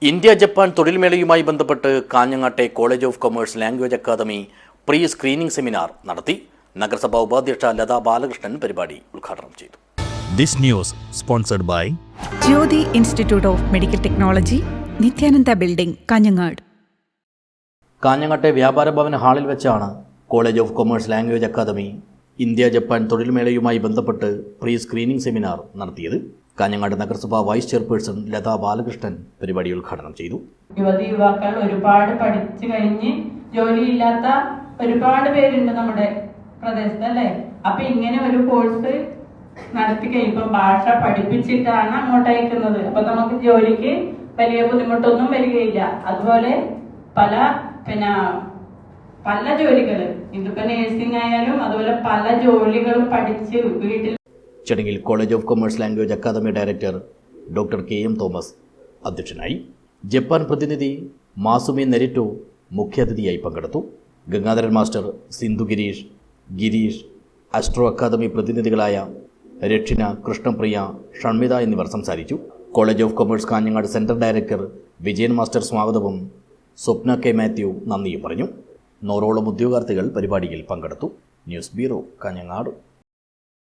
India Japan തൊഴിൽമേളയുമായി ബന്ധപ്പെട്ട് കാഞ്ഞങ്ങാട്ടെ college of commerce language academy pre screening seminar നടത്തി. നഗരസഭാ ഉപാധ്യക്ഷ ലതാ ബാലകൃഷ്ണൻ പരിപാടി ഉദ്ഘാടനം ചെയ്തു. This news sponsored by Jyoti Institute of Medical Technology, Nityananda Building, Kanhangad. കാഞ്ഞങ്ങാട്ടെ വ്യാപാര ഭവൻ ഹാളിൽ വെച്ചാണ് college of commerce language academy India Japan തൊഴിൽമേളയുമായി ബന്ധപ്പെട്ട് പ്രീ സ്ക്രീനിംഗ് സെമിനാർ നടത്തിയത്. കാഞ്ഞങ്ങാട് നഗരസഭാ വൈസ് ചെയർപേഴ്സൺ ലതാ ബാലകൃഷ്ണൻ പരിപാടി ഉദ്ഘാടനം ചെയ്തു. യുവതിയുവാക്കൾ ഒരുപാട് പഠിച്ചു കഴിഞ്ഞ് ജോലിയില്ലാത്ത ഒരുപാട് പേരുണ്ട് നമ്മുടെ പ്രദേശത്ത്, അല്ലേ? അപ്പൊ ഇങ്ങനെ ഒരു കോഴ്സ് നടത്തി കഴിയുമ്പോൾ ഭാഷ പഠിപ്പിച്ചിട്ടാണ് അങ്ങോട്ട് അയക്കുന്നത്. അപ്പൊ നമുക്ക് ജോലിക്ക് വലിയ ബുദ്ധിമുട്ടൊന്നും വരികയില്ല. അതുപോലെ പല ജോലികള്, ഇതിപ്പോ നേഴ്സിംഗ് ആയാലും അതുപോലെ പല ജോലികളും പഠിച്ച് വീട്ടിൽ. ചടങ്ങിൽ college of commerce language academy director doctor KM Thomas അധ്യക്ഷനായി. ജപ്പാൻ പ്രതിനിധി മാസുമി നെരിറ്റോ മുഖ്യാതിഥിയായി പങ്കെടുത്തു. Gangadharan master, Sindhu Girish, astro academy പ്രതിനിധികളായ രക്ഷിന, കൃഷ്ണപ്രിയ, ഷൺമിത എന്നിവർ സംസാരിച്ചു. College of commerce Kanhangad central director Vijayan master സ്വാഗതവും സ്വപ്ന K മാത്യു നന്ദിയും പറഞ്ഞു. 100ഓളം ഉദ്യോഗാർത്ഥികൾ പരിപാടിയിൽ പങ്കെടുത്തു. News bureau, Kanhangad.